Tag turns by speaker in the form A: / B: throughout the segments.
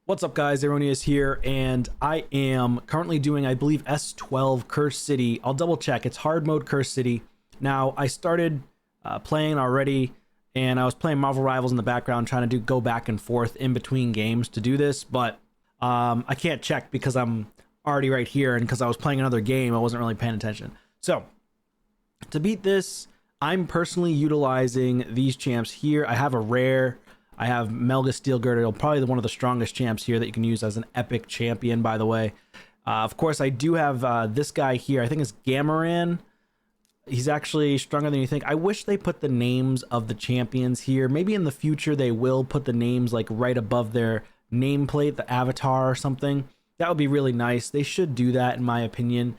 A: What's up guys, Erroneous here, and I am currently doing, I believe, S12 Curse City. I'll double check, it's hard mode Curse City. Now, I started playing already, and I was playing Marvel Rivals in the background, trying to go back and forth in between games to do this, but I can't check because I'm already right here, and because I was playing another game, I wasn't really paying attention. So, to beat this, I'm personally utilizing these champs here. I have a rare. I have Melga Steel Girdle, probably one of the strongest champs here that you can use as an epic champion, by the way. Of course, I do have this guy here. I think it's Gamaran. He's actually stronger than you think. I wish they put the names of the champions here. Maybe in the future they will put the names like right above their nameplate, the avatar or something. That would be really nice. They should do that, in my opinion,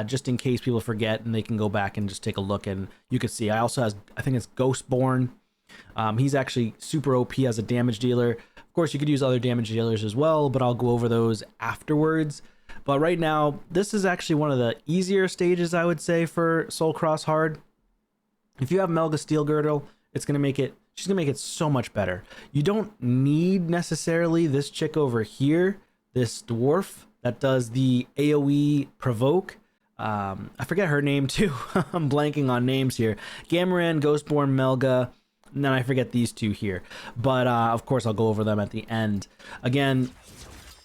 A: just in case people forget and they can go back and just take a look and you can see. I also have, I think it's Ghostborn. He's actually super OP as a damage dealer. Of course, you could use other damage dealers as well, but I'll go over those afterwards. But right now, this is actually one of the easier stages, I would say, for Soul Cross Hard. If you have Melga Steel Girdle, she's gonna make it so much better. You don't need necessarily this chick over here, this dwarf that does the AoE provoke. I forget her name too. I'm blanking on names here. Gamaran, Ghostborn, Melga. And then I forget these two here, but of course I'll go over them at the end. Again,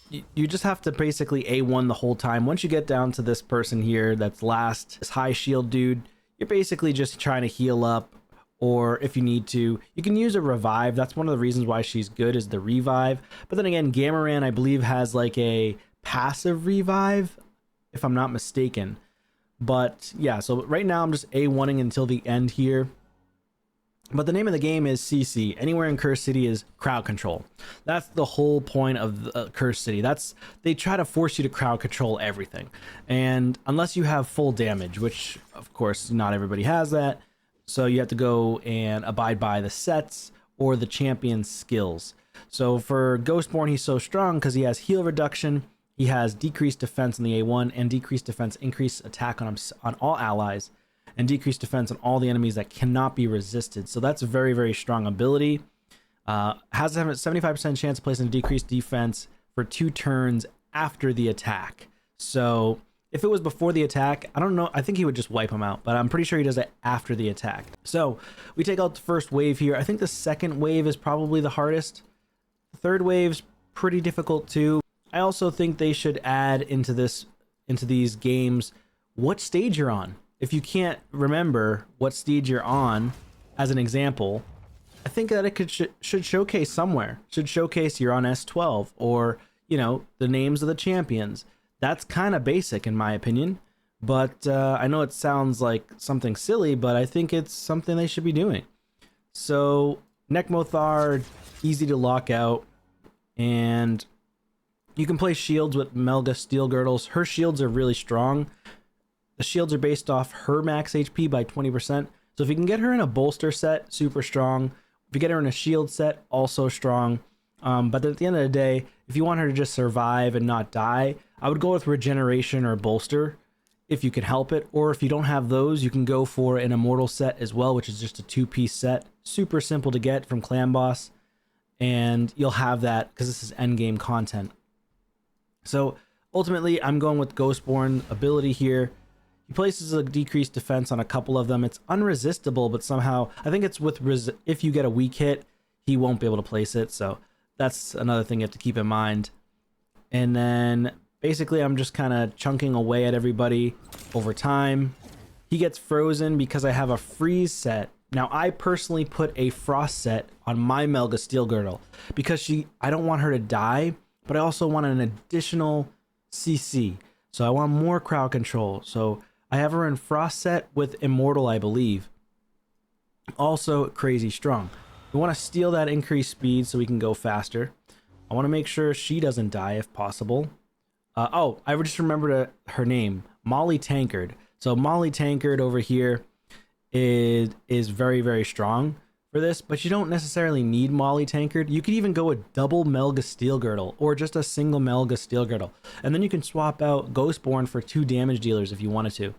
A: you just have to basically A1 the whole time. Once you get down to this person here that's last, this high shield dude, you're basically just trying to heal up, or if you need to, you can use a revive. That's one of the reasons why she's good, is the revive. But then again, Gamaran, I believe, has like a passive revive, if I'm not mistaken. But yeah, so right now I'm just A1ing until the end here. But the name of the game is CC. Anywhere in Curse City is crowd control. That's the whole point of Curse City. They try to force you to crowd control everything. And unless you have full damage, which of course not everybody has that, so you have to go and abide by the sets or the champion's skills. So for Ghostborn, he's so strong because he has heal reduction, he has decreased defense on the A1, and decreased defense, increased attack on all allies, and decreased defense on all the enemies that cannot be resisted. So that's a very, very strong ability. Has a 75% chance of placing a decreased defense for 2 turns after the attack. So if it was before the attack, I don't know, I think he would just wipe him out, but I'm pretty sure he does it after the attack. So we take out the first wave here. I think the second wave is probably the hardest. The third wave's pretty difficult too. I also think they should add into these games what stage you're on. If you can't remember what stage you're on, as an example, I think that it should showcase somewhere. Should showcase you're on S12, or, you know, the names of the champions. That's kind of basic in my opinion, but I know it sounds like something silly, but I think it's something they should be doing. So Nekmothar, easy to lock out, and you can play shields with Melga Steel Girdles. Her shields are really strong. The shields are based off her max HP by 20%. So if you can get her in a bolster set, super strong. If you get her in a shield set, also strong. But at the end of the day, if you want her to just survive and not die, I would go with regeneration or bolster if you can help it. Or if you don't have those, you can go for an immortal set as well, which is just a 2-piece set. Super simple to get from Clan Boss. And you'll have that because this is endgame content. So ultimately, I'm going with Ghostborn ability here. He places a decreased defense on a couple of them. It's unresistible, but somehow I think it's with if you get a weak hit, he won't be able to place it. So that's another thing you have to keep in mind. And then basically I'm just kind of chunking away at everybody over time. He gets frozen because I have a freeze set. Now I personally put a frost set on my Melga Steel Girdle because I don't want her to die, but I also want an additional CC. So I want more crowd control. So I have her in frost set with immortal, I believe. Also crazy strong. We want to steal that increased speed so we can go faster. I want to make sure she doesn't die if possible. Oh, I just remembered her name, Molly Tankard. So Molly Tankard over here is very, very strong for this, but you don't necessarily need Molly Tankard. You could even go with double Melga Steel Girdle or just a single Melga Steel Girdle, and then you can swap out Ghostborn for 2 damage dealers if you wanted to.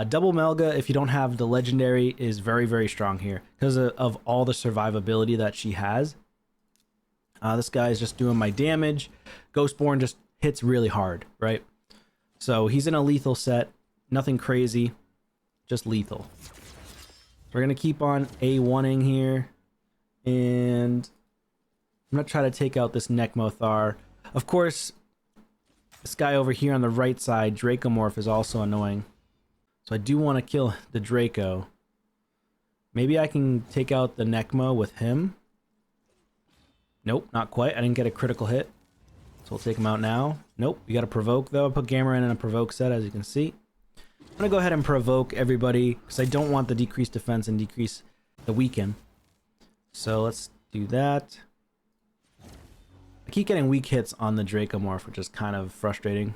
A: Double Melga, if you don't have the legendary, is very, very strong here because of all the survivability that she has. This guy is just doing my damage. Ghostborn just hits really hard, right? So he's in a lethal set. Nothing crazy, just lethal. So we're going to keep on A1ing here. And I'm going to try to take out this Necmothar. Of course, this guy over here on the right side, Dracomorph, is also annoying. So I do want to kill the Draco. Maybe I can take out the Necmo with him. Nope, not quite. I didn't get a critical hit. So we'll take him out now. Nope, we got to provoke though. I put Gamera in a provoke set, as you can see. I'm going to go ahead and provoke everybody because I don't want the decreased defense and decrease the weaken. So let's do that. I keep getting weak hits on the Dracomorph, which is kind of frustrating.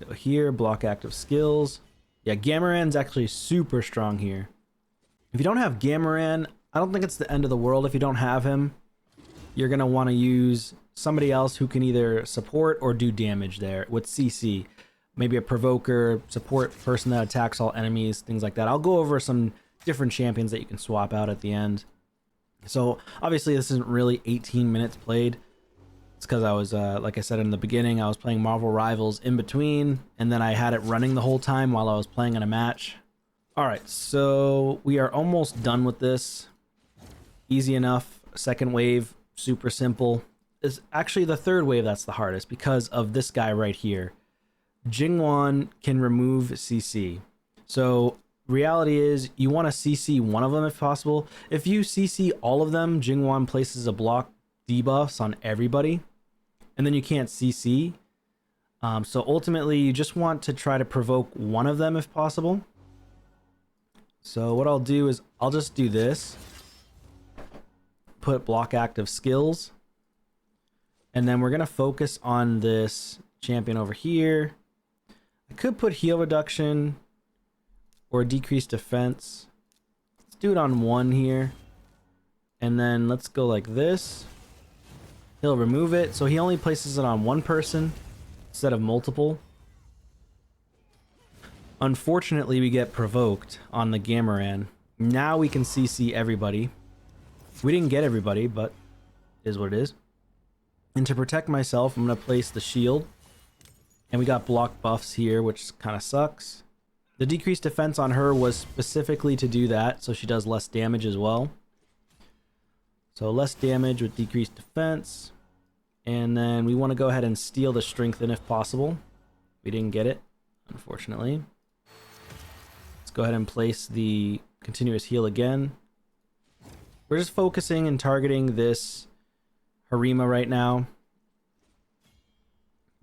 A: Go here, block active skills. Yeah, Gamaran's actually super strong here. If you don't have Gamaran, I don't think it's the end of the world if you don't have him. You're going to want to use somebody else who can either support or do damage there with CC. Maybe a provoker, support person that attacks all enemies, things like that. I'll go over some different champions that you can swap out at the end. So obviously this isn't really 18 minutes played. It's because I was, like I said in the beginning, I was playing Marvel Rivals in between, and then I had it running the whole time while I was playing in a match. Alright, so we are almost done with this. Easy enough. Second wave, super simple. It's actually the third wave that's the hardest because of this guy right here. Jingwan can remove CC. So reality is you want to CC one of them if possible. If you CC all of them, Jingwan places a block debuffs on everybody, and then you can't CC. So ultimately you just want to try to provoke one of them if possible. So what I'll do is I'll just do this. Put block active skills. And then we're going to focus on this champion over here. I could put heal reduction or decreased defense. Let's do it on one here. And then let's go like this. He'll remove it. So he only places it on one person instead of multiple. Unfortunately, we get provoked on the Gamaran. Now we can CC everybody. We didn't get everybody, but it is what it is. And to protect myself, I'm going to place the shield. And we got block buffs here, which kind of sucks. The decreased defense on her was specifically to do that, so she does less damage as well. So less damage with decreased defense. And then we want to go ahead and steal the strengthen if possible. We didn't get it, unfortunately. Let's go ahead and place the continuous heal again. We're just focusing and targeting this Harima right now.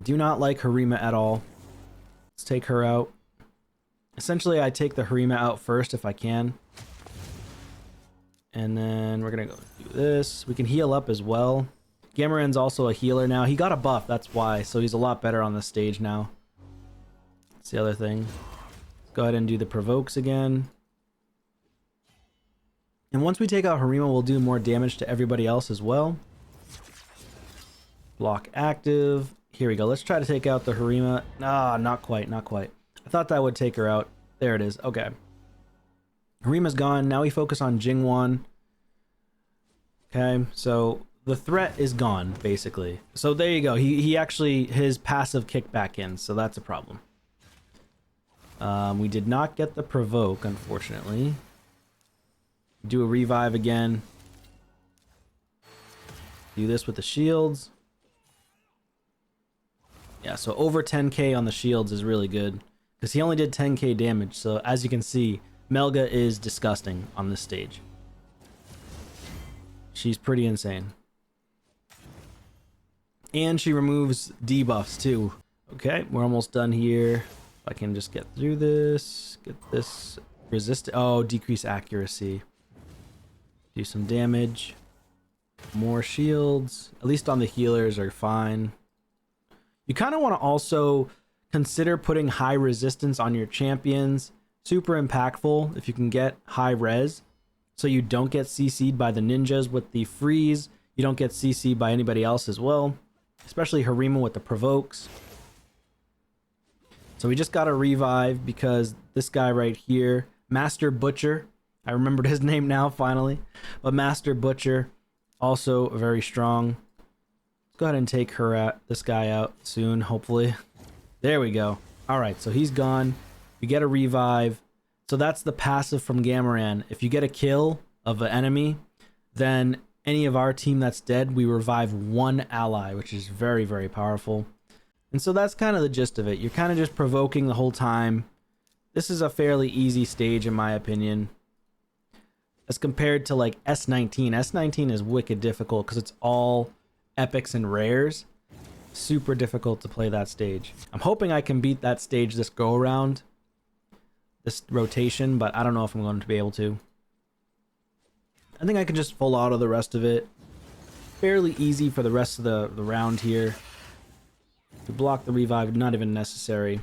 A: Do not like Harima at all. Let's take her out. Essentially, I take the Harima out first if I can. And then we're going to go do this. We can heal up as well. Gamaran's also a healer now. He got a buff, that's why. So he's a lot better on the stage now. That's the other thing. Let's go ahead and do the provokes again. And once we take out Harima, we'll do more damage to everybody else as well. Block active. Here we go. Let's try to take out the Harima. Ah, not quite, not quite. I thought that would take her out. There it is. Okay. Harima's gone. Now we focus on Jingwan. Okay, so the threat is gone, basically. So there you go. He actually, his passive kicked back in, so that's a problem. We did not get the provoke, unfortunately. Do a revive again. Do this with the shields. Yeah, so over 10k on the shields is really good. Because he only did 10k damage, so as you can see, Melga is disgusting on this stage. She's pretty insane. And she removes debuffs too. Okay, we're almost done here. If I can just get through this. Get this resist. Oh, decrease accuracy. Do some damage. More shields. At least on the healers are fine. You kind of want to also consider putting high resistance on your champions. Super impactful if you can get high res. So you don't get CC'd by the ninjas with the freeze. You don't get CC'd by anybody else as well. Especially Harima with the provokes. So we just got a revive because this guy right here, Master Butcher. I remembered his name now finally. But Master Butcher, also very strong. go ahead and take this guy out soon, hopefully. There we go. All right, so he's gone. We get a revive. So that's the passive from Gamaran. If you get a kill of an enemy, then any of our team that's dead, we revive one ally, which is very, very powerful. And so that's kind of the gist of it. You're kind of just provoking the whole time. This is a fairly easy stage in my opinion. As compared to like S19. S19 is wicked difficult because it's all epics and rares. Super difficult to play that stage. I'm hoping I can beat that stage this go around. This rotation, but I don't know if I'm going to be able to. I think I can just full auto the rest of it. Fairly easy for the rest of the round here. To block the revive, not even necessary.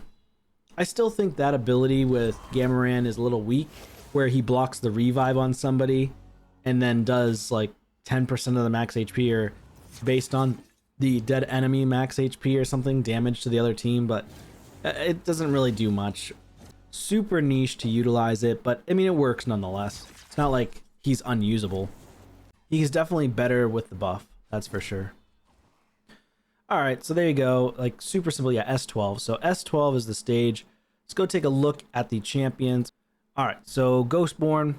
A: I still think that ability with Gamaran is a little weak, where he blocks the revive on somebody and then does like 10% of the max HP, or based on the dead enemy max HP or something, damage to the other team, but it doesn't really do much. Super niche to utilize it, but I mean it works nonetheless. It's not like he's unusable. He's definitely better with the buff, that's for sure. Alright, so there you go. Like super simple. Yeah, S12. So S12 is the stage. Let's go take a look at the champions. Alright, so Ghostborn,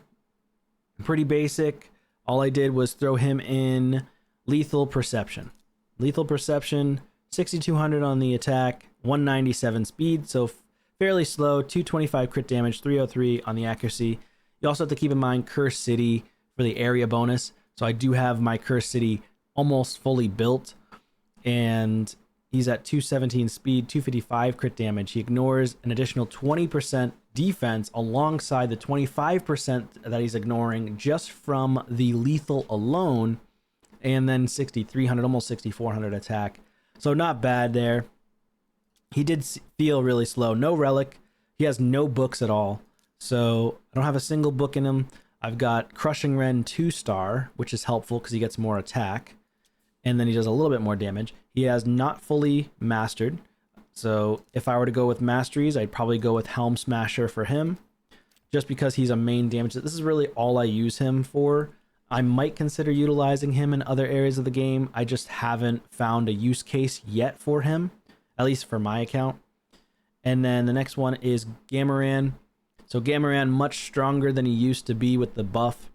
A: pretty basic. All I did was throw him in Lethal Perception. Lethal Perception, 6200 on the attack, 197 speed, so fairly slow, 225 crit damage, 303 on the accuracy. You also have to keep in mind Curse City for the area bonus. So I do have my Curse City almost fully built, and he's at 217 speed, 255 crit damage. He ignores an additional 20% defense alongside the 25% that he's ignoring just from the lethal alone, and then 6300, almost 6400 attack. So not bad there. He did feel really slow. No relic. He has no books at all. So I don't have a single book in him. I've got Crushing Ren 2-star, which is helpful because he gets more attack. And then he does a little bit more damage. He has not fully mastered. So if I were to go with masteries, I'd probably go with Helm Smasher for him, just because he's a main damage. This is really all I use him for. I might consider utilizing him in other areas of the game. I just haven't found a use case yet for him, at least for my account. And then the next one is Gamaran. So Gamaran, much stronger than he used to be with the buff.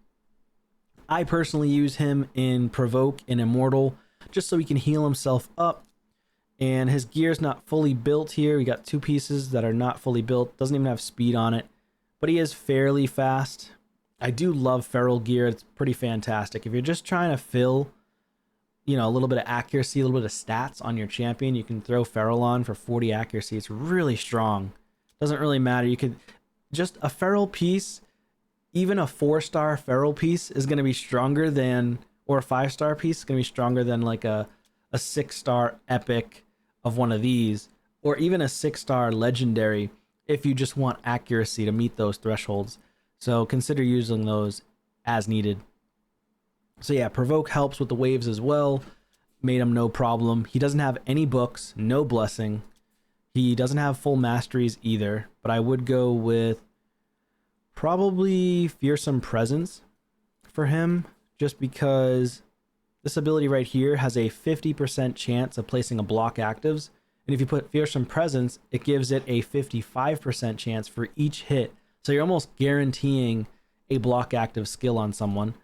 A: I personally use him in Provoke and Immortal, just so he can heal himself up. And his gear's not fully built here. We got two pieces that are not fully built. Doesn't even have speed on it, but he is fairly fast. I do love feral gear. It's pretty fantastic. If you're just trying to fill, you know, a little bit of accuracy, a little bit of stats on your champion, you can throw feral on for 40 accuracy. It's really strong. Doesn't really matter. You could just a feral piece, even a 4-star feral piece is going to be stronger than, or a 5-star piece is going to be stronger than like a 6-star epic of one of these, or even a 6-star legendary if you just want accuracy to meet those thresholds. So consider using those as needed. So yeah, Provoke helps with the waves as well. Made him no problem. He doesn't have any books, no blessing. He doesn't have full masteries either, but I would go with probably Fearsome Presence for him, just because this ability right here has a 50% chance of placing a block actives. And if you put Fearsome Presence, it gives it a 55% chance for each hit. So you're almost guaranteeing a block active skill on someone.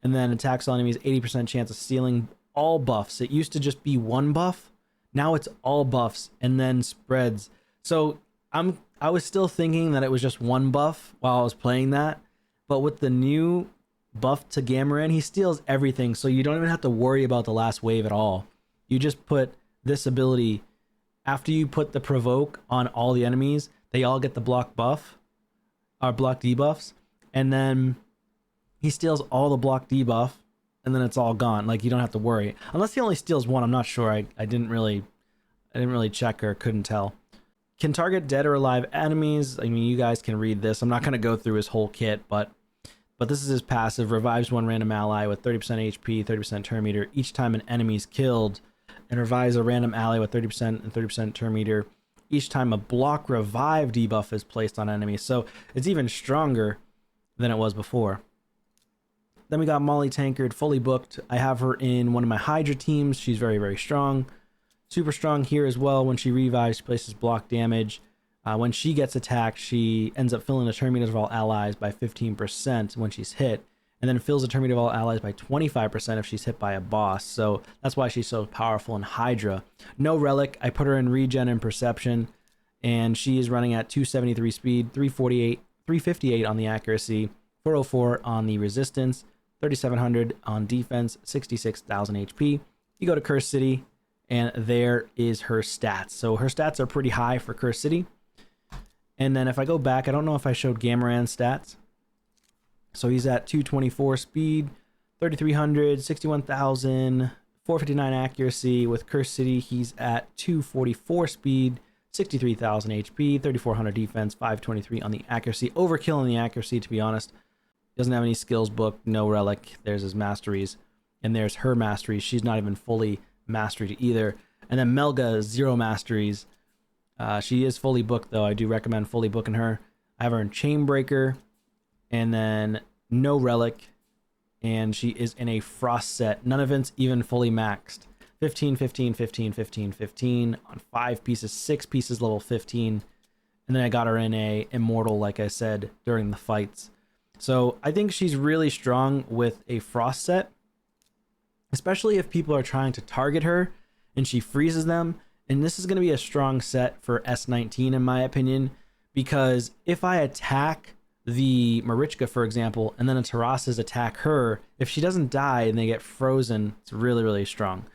A: And then attacks on enemies, 80% chance of stealing all buffs. It used to just be one buff. Now it's all buffs and then spreads. So I was still thinking that it was just one buff while I was playing that. But with the new buff to Gamaran, he steals everything. So you don't even have to worry about the last wave at all. You just put this ability, after you put the Provoke on all the enemies, they all get the block buff, or block debuffs. And then he steals all the block debuff, and then it's all gone. Like, you don't have to worry. Unless he only steals one, I'm not sure. I didn't really check or couldn't tell. Can target dead or alive enemies. I mean, you guys can read this. I'm not going to go through his whole kit, but this is his passive. Revives one random ally with 30% HP, 30% turn meter each time an enemy is killed, and revives a random ally with 30% and 30% turn meter each time a block revive debuff is placed on enemies. So it's even stronger than it was before. Then we got Molly Tankard, fully booked. I have her in one of my Hydra teams. She's very, very strong. Super strong here as well. When she revives, she places block damage. When she gets attacked, she ends up filling the turn meters of all allies by 15% when she's hit, and then fills the turn meter of all allies by 25% if she's hit by a boss. So that's why she's so powerful in Hydra. No relic. I put her in regen and perception, and she is running at 273 speed, 358 on the accuracy, 404 on the resistance, 3700 on defense, 66,000 HP. You go to Curse City, and there is her stats. So her stats are pretty high for Curse City. And then if I go back, I don't know if I showed Gamaran's stats. So he's at 224 speed, 3300, 61,000, 459 accuracy. With Curse City, he's at 244 speed, 63,000 HP, 3400 defense, 523 on the accuracy. Overkill on the accuracy, to be honest. Doesn't have any skills book, no relic. There's his masteries, and there's her masteries. She's not even fully mastered either. And then Melga, 0 masteries. She is fully booked, though. I do recommend fully booking her. I have her in Chainbreaker, and then no relic, and she is in a Frost set. None of it's even fully maxed. 15, 15, 15, 15, 15 on 5 pieces, 6 pieces level 15. And then I got her in a Immortal, like I said, during the fights. So I think she's really strong with a Frost set, especially if people are trying to target her and she freezes them. And this is going to be a strong set for S19, in my opinion, because if I attack the Marichka, for example, and then a Terrasses attack her, if she doesn't die and they get frozen, it's really, really strong.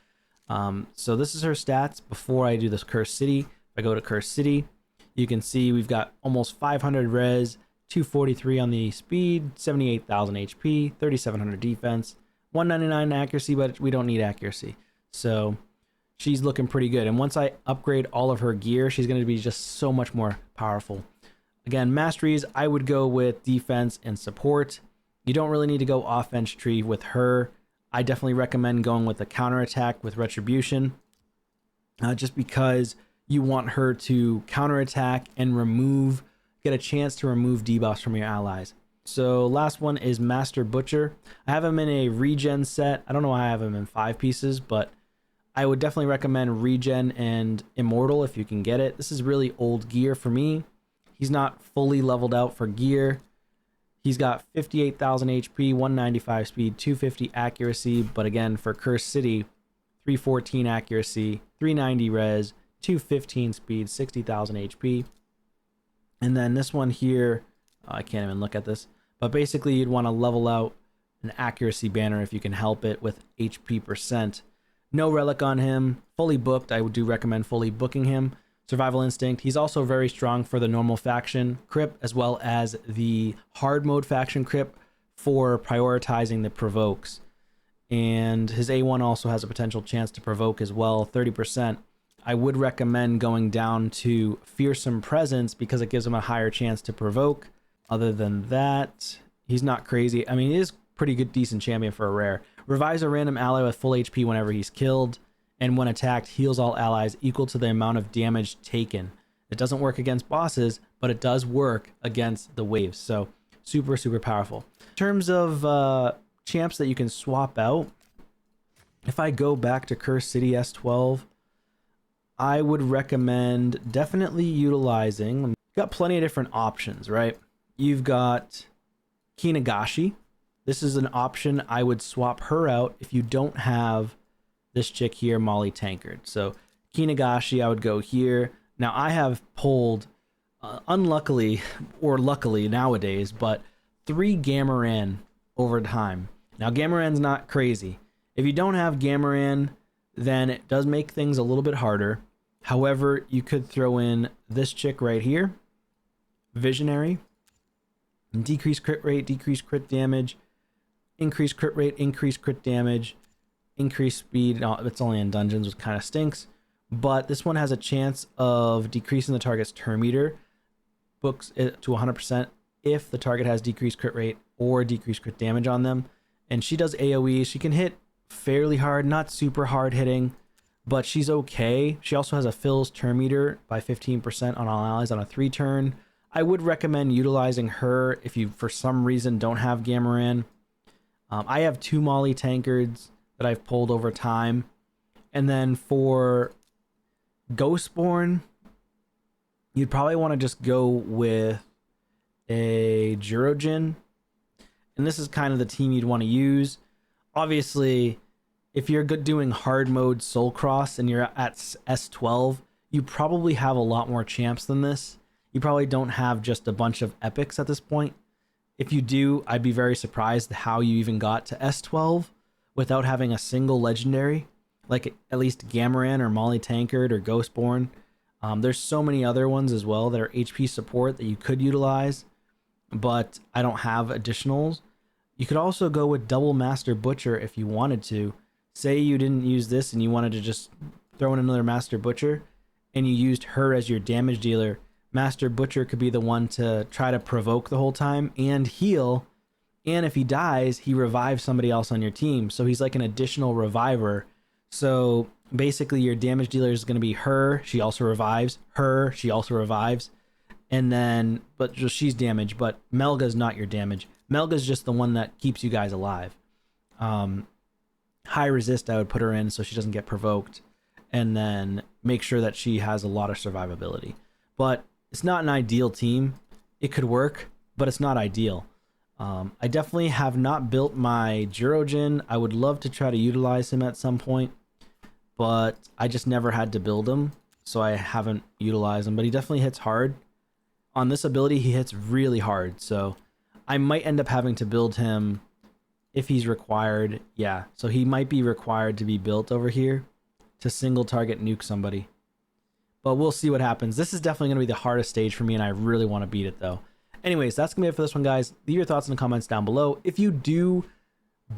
A: So this is her stats before I do this Curse City. If I go to Curse City, you can see we've got almost 500 res, 243 on the speed, 78,000 HP, 3,700 defense, 199 accuracy, but we don't need accuracy. So she's looking pretty good. And once I upgrade all of her gear, she's going to be just so much more powerful. Again, masteries, I would go with defense and support. You don't really need to go offense tree with her. I definitely recommend going with a counterattack with retribution, just because you want her to counterattack and get a chance to remove debuffs from your allies. So last one is Master Butcher. I have him in a regen set. I don't know why I have him in 5 pieces, but I would definitely recommend regen and Immortal if you can get it. This is really old gear for me. He's not fully leveled out for gear. He's got 58,000 HP, 195 speed, 250 accuracy, but again, for Curse City, 314 accuracy, 390 res, 215 speed, 60,000 HP. And then this one here, I can't even look at this, but basically you'd want to level out an accuracy banner if you can help it with HP percent. No relic on him, fully booked. I would do recommend fully booking him. Survival Instinct. He's also very strong for the normal faction crypt as well as the hard mode faction crypt for prioritizing the provokes. And his A1 also has a potential chance to provoke as well, 30%. I would recommend going down to Fearsome Presence because it gives him a higher chance to provoke. Other than that, he's not crazy. I mean, he is pretty good, decent champion for a rare. Revives a random ally with full HP whenever he's killed, and when attacked, heals all allies equal to the amount of damage taken. It doesn't work against bosses, but it does work against the waves. So super, super powerful. In terms of champs that you can swap out, if I go back to Curse City S12, I would recommend definitely utilizing, you've got plenty of different options, right? You've got Kinagashi. This is an option. I would swap her out if you don't have this chick here, Molly Tankard. So Kinagashi, I would go here. Now I have pulled, unluckily or luckily nowadays, but 3 Gamaran over time. Now Gamaran's not crazy. If you don't have Gamaran, then it does make things a little bit harder. However, you could throw in this chick right here, Visionary, decrease crit rate, decrease crit damage, increase crit rate, increase crit damage, increase speed. No, it's only in dungeons, which kind of stinks. But this one has a chance of decreasing the target's turn meter, books it to 100% if the target has decreased crit rate or decreased crit damage on them. And she does AoE. She can hit fairly hard, not super hard hitting, but she's okay. She also has a fills turn meter by 15% on all allies on a 3 turn. I would recommend utilizing her if you for some reason don't have Gamaran. I have 2 Molly tankards that I've pulled over time. And then for Ghostborn, you'd probably want to just go with a Jirojin. And this is kind of the team you'd want to use. Obviously, if you're doing hard mode Soul Cross and you're at S12, you probably have a lot more champs than this. You probably don't have just a bunch of epics at this point. If you do, I'd be very surprised how you even got to S12 without having a single legendary, like at least Gamaran or Molly Tankard or Ghostborn. There's so many other ones as well that are HP support that you could utilize, but I don't have additionals. You could also go with Double Master Butcher if you wanted to. Say you didn't use this and you wanted to just throw in another Master Butcher and you used her as your damage dealer. Master Butcher could be the one to try to provoke the whole time and heal. And if he dies, he revives somebody else on your team. So he's like an additional reviver. So basically your damage dealer is going to be her. She also revives. Her. She also revives. And then, but just she's damage. But Melga's not your damage. Melga's just the one that keeps you guys alive. High resist, I would put her in so she doesn't get provoked. And then make sure that she has a lot of survivability. But it's not an ideal team. It could work, but it's not ideal. I definitely have not built my Jirojin. I would love to try to utilize him at some point, but I just never had to build him, so I haven't utilized him. But he definitely hits hard. On this ability, he hits really hard, so I might end up having to build him if he's required. Yeah, so he might be required to be built over here to single target nuke somebody. But we'll see what happens. This is definitely going to be the hardest stage for me, and I really want to beat it, though. Anyways, that's going to be it for this one, guys. Leave your thoughts in the comments down below. If you do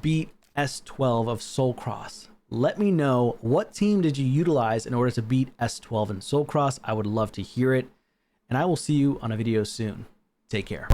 A: beat S12 of Soul Cross, let me know what team did you utilize in order to beat S12 in Soul Cross. I would love to hear it. And I will see you on a video soon. Take care.